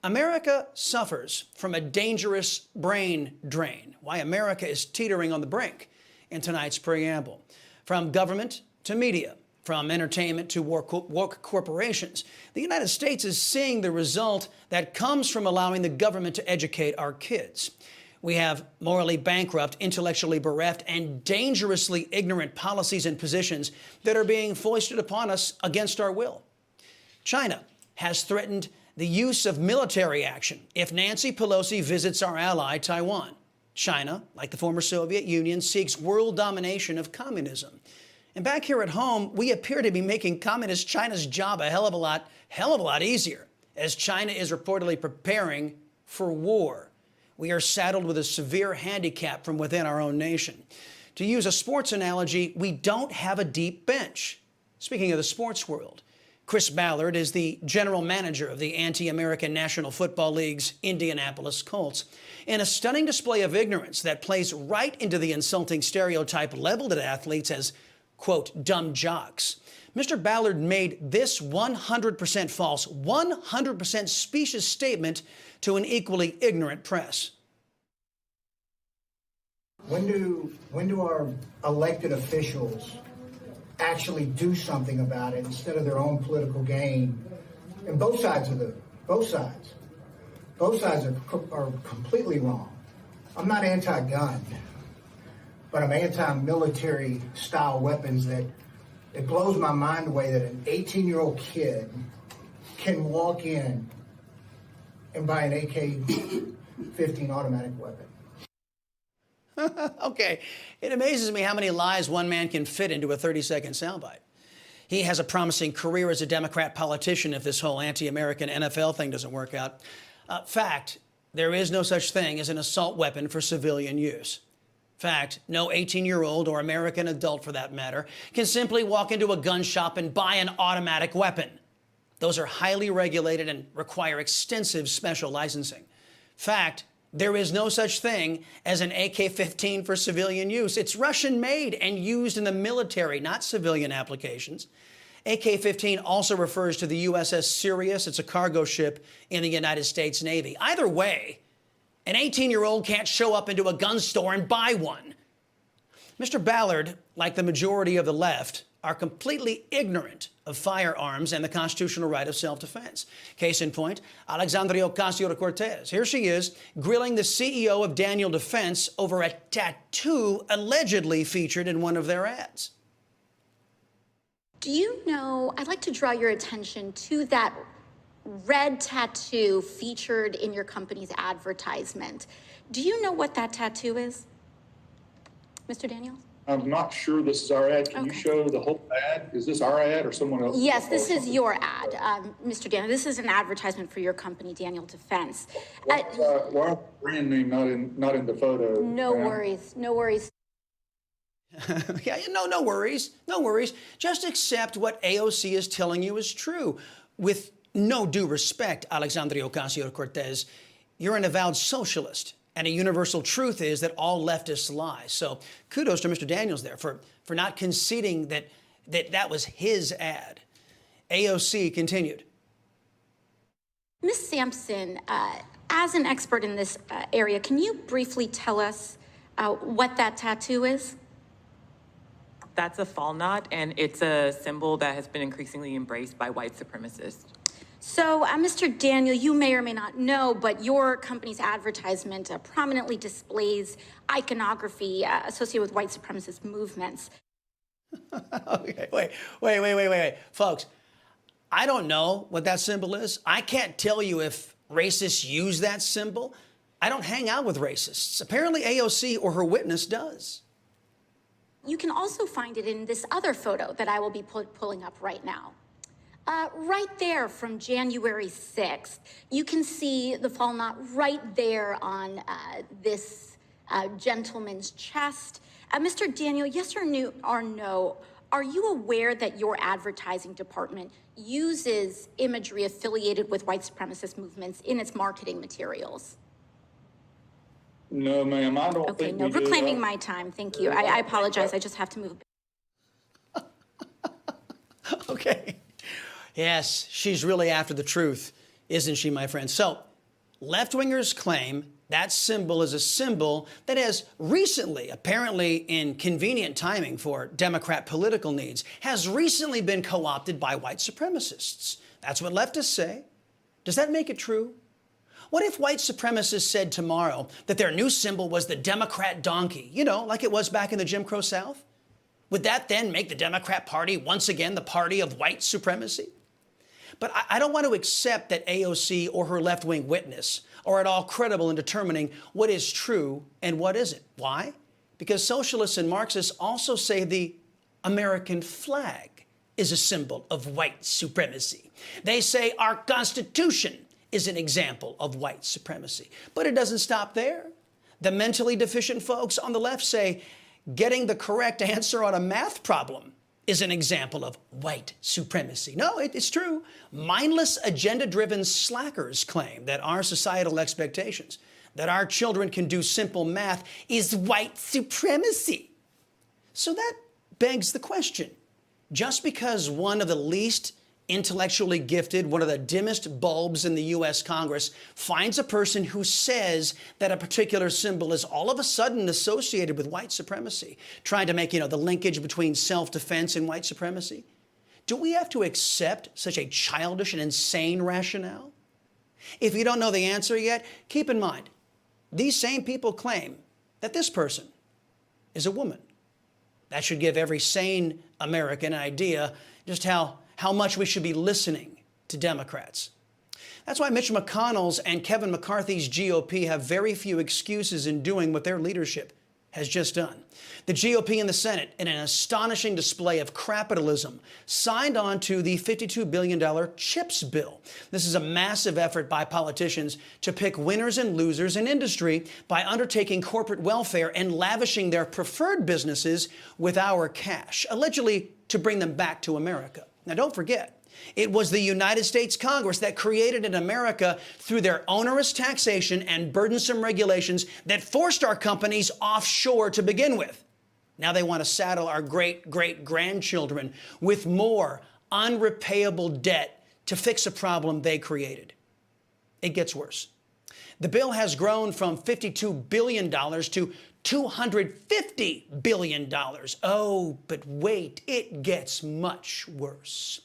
America suffers from a dangerous brain drain. Why America is teetering on the brink in tonight's preamble. From government to media, from entertainment to woke corporations, the United States is seeing the result that comes from allowing the government to educate our kids. We have morally bankrupt, intellectually bereft, and dangerously ignorant policies and positions that are being foisted upon us against our will. China has threatened the use of military action if Nancy Pelosi visits our ally, Taiwan. China, like the former Soviet Union, seeks world domination of communism. And back here at home, we appear to be making communist China's job a hell of a lot easier, as China is reportedly preparing for war. We are saddled with a severe handicap from within our own nation. To use a sports analogy, we don't have a deep bench. Speaking of the sports world, Chris Ballard is the general manager of the anti-American National Football League's Indianapolis Colts. In a stunning display of ignorance that plays right into the insulting stereotype leveled at athletes as, quote, dumb jocks, Mr. Ballard made this 100% false, 100% specious statement to an equally ignorant press. When do our elected officials actually do something about it instead of their own political gain? And both sides are completely wrong. I'm not anti-gun, but I'm anti-military style weapons. That it blows my mind away that an 18-year-old kid can walk in and buy an AK-15 automatic weapon. Okay, it amazes me how many lies one man can fit into a 30-second soundbite. He has a promising career as a Democrat politician if this whole anti-American NFL thing doesn't work out. Fact, there is no such thing as an assault weapon for civilian use. Fact, no 18-year-old or American adult, for that matter, can simply walk into a gun shop and buy an automatic weapon. Those are highly regulated and require extensive special licensing. Fact, there is no such thing as an AK-15 for civilian use. It's Russian-made and used in the military, not civilian applications. AK-15 also refers to the USS Sirius. It's a cargo ship in the United States Navy. Either way, an 18-year-old can't show up into a gun store and buy one. Mr. Ballard, like the majority of the left, are completely ignorant of firearms and the constitutional right of self-defense. Case in point, Alexandria Ocasio-Cortez. Here she is, grilling the CEO of Daniel Defense over a tattoo allegedly featured in one of their ads. Do you know, I'd like to draw your attention to that red tattoo featured in your company's advertisement. Do you know what that tattoo is, Mr. Daniels? I'm not sure this is our ad. Can you show the whole ad? Is this our ad or someone else? Yes, this is your ad, Mr. Daniel. This is an advertisement for your company, Daniel Defense. Why is the brand name not in the photo? No worries, no worries. Yeah, no worries. Just accept what AOC is telling you is true. With no due respect, Alexandria Ocasio-Cortez, you're an avowed socialist. And a universal truth is that all leftists lie. So kudos to Mr. Daniels there for not conceding that was his ad. AOC continued. Ms. Sampson, as an expert in this area, can you briefly tell us what that tattoo is? That's a fall knot, and it's a symbol that has been increasingly embraced by white supremacists. So, Mr. Daniel, you may or may not know, but your company's advertisement prominently displays iconography associated with white supremacist movements. Okay, wait. Folks, I don't know what that symbol is. I can't tell you if racists use that symbol. I don't hang out with racists. Apparently AOC or her witness does. You can also find it in this other photo that I will be pulling up right now. Right there from January 6th, you can see the fall knot right there on this gentleman's chest. Mr. Daniel, yes or no, are you aware that your advertising department uses imagery affiliated with white supremacist movements in its marketing materials? No, ma'am, I don't think we do. Reclaiming my time, thank you. I apologize, I just have to move. Okay. Yes, she's really after the truth, isn't she, my friend? So, Left-wingers claim that symbol is a symbol that has recently, apparently in convenient timing for Democrat political needs, has recently been co-opted by white supremacists. That's what leftists say. Does that make it true? What if white supremacists said tomorrow that their new symbol was the Democrat donkey, you know, like it was back in the Jim Crow South? Would that then make the Democrat Party once again the party of white supremacy? But I don't want to accept that AOC or her left-wing witness are at all credible in determining what is true and what isn't. Why? Because socialists and Marxists also say the American flag is a symbol of white supremacy. They say our Constitution is an example of white supremacy. But it doesn't stop there. The mentally deficient folks on the left say getting the correct answer on a math problem is an example of white supremacy. No, it's true. Mindless, agenda-driven slackers claim that our societal expectations, that our children can do simple math, is white supremacy. So that begs the question. Just because one of the least intellectually gifted, one of the dimmest bulbs in the U.S. Congress, finds a person who says that a particular symbol is all of a sudden associated with white supremacy, trying to make, the linkage between self-defense and white supremacy, do we have to accept such a childish and insane rationale? If you don't know the answer yet, keep in mind, these same people claim that this person is a woman. That should give every sane American an idea just how much we should be listening to Democrats. That's why Mitch McConnell's and Kevin McCarthy's GOP have very few excuses in doing what their leadership has just done. The GOP in the Senate, in an astonishing display of capitalism, signed on to the $52 billion CHIPS bill. This is a massive effort by politicians to pick winners and losers in industry by undertaking corporate welfare and lavishing their preferred businesses with our cash, allegedly to bring them back to America. Now, don't forget, it was the United States Congress that created in America through their onerous taxation and burdensome regulations that forced our companies offshore to begin with. Now they want to saddle our great-great-grandchildren with more unrepayable debt to fix a problem they created. It gets worse. The bill has grown from $52 billion to $250 billion. Oh, but wait, it gets much worse.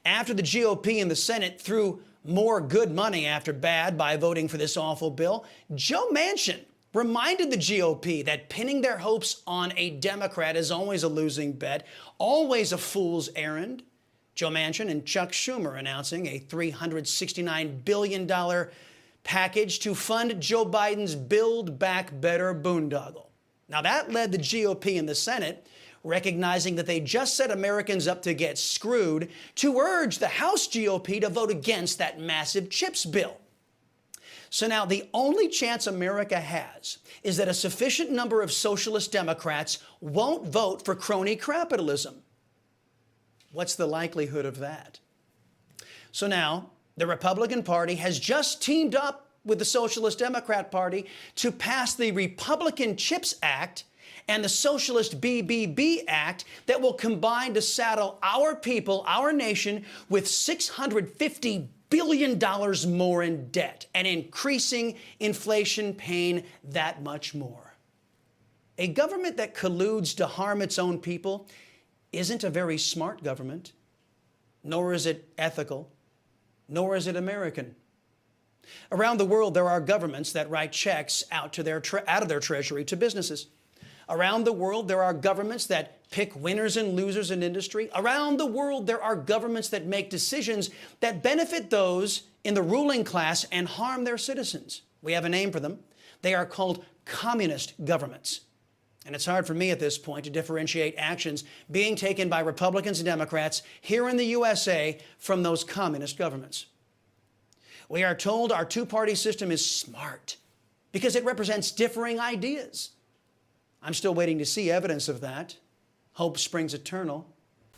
After the GOP in the Senate threw more good money after bad by voting for this awful bill, Joe Manchin reminded the GOP that pinning their hopes on a Democrat is always a losing bet, always a fool's errand. Joe Manchin and Chuck Schumer announcing a $369 billion package to fund Joe Biden's Build Back Better boondoggle. Now that led the GOP in the Senate, recognizing that they just set Americans up to get screwed, to urge the House GOP to vote against that massive CHIPS bill. So now the only chance America has is that a sufficient number of socialist Democrats won't vote for crony capitalism. What's the likelihood of that? So now the Republican Party has just teamed up with the Socialist Democrat Party to pass the Republican CHIPS Act and the Socialist BBB Act that will combine to saddle our people, our nation, with $650 billion more in debt and increasing inflation paying that much more. A government that colludes to harm its own people isn't a very smart government, nor is it ethical, nor is it American. Around the world, there are governments that write checks out of their treasury to businesses. Around the world, there are governments that pick winners and losers in industry. Around the world, there are governments that make decisions that benefit those in the ruling class and harm their citizens. We have a name for them. They are called communist governments. And it's hard for me at this point to differentiate actions being taken by Republicans and Democrats here in the USA from those communist governments. We are told our two-party system is smart because it represents differing ideas. I'm still waiting to see evidence of that. Hope springs eternal.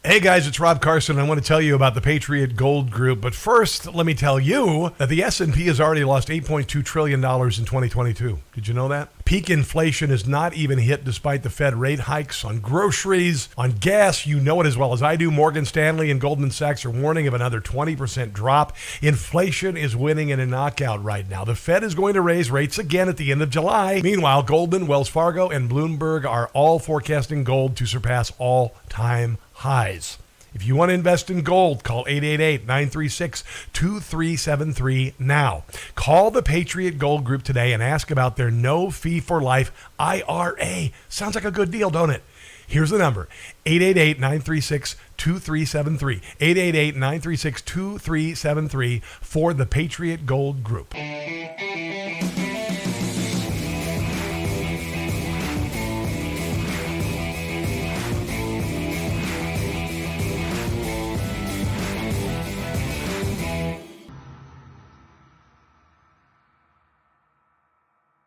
Hey guys, it's Rob Carson. I want to tell you about the Patriot Gold Group. But first, let me tell you that the S&P has already lost $8.2 trillion in 2022. Did you know that? Peak inflation is not even hit despite the Fed rate hikes on groceries, on gas. You know it as well as I do. Morgan Stanley and Goldman Sachs are warning of another 20% drop. Inflation is winning in a knockout right now. The Fed is going to raise rates again at the end of July. Meanwhile, Goldman, Wells Fargo, and Bloomberg are all forecasting gold to surpass all-time highs. If you want to invest in gold, call 888-936-2373 now. Call the Patriot Gold Group today and ask about their no-fee-for-life IRA. Sounds like a good deal, don't it? Here's the number, 888-936-2373. 888-936-2373 for the Patriot Gold Group.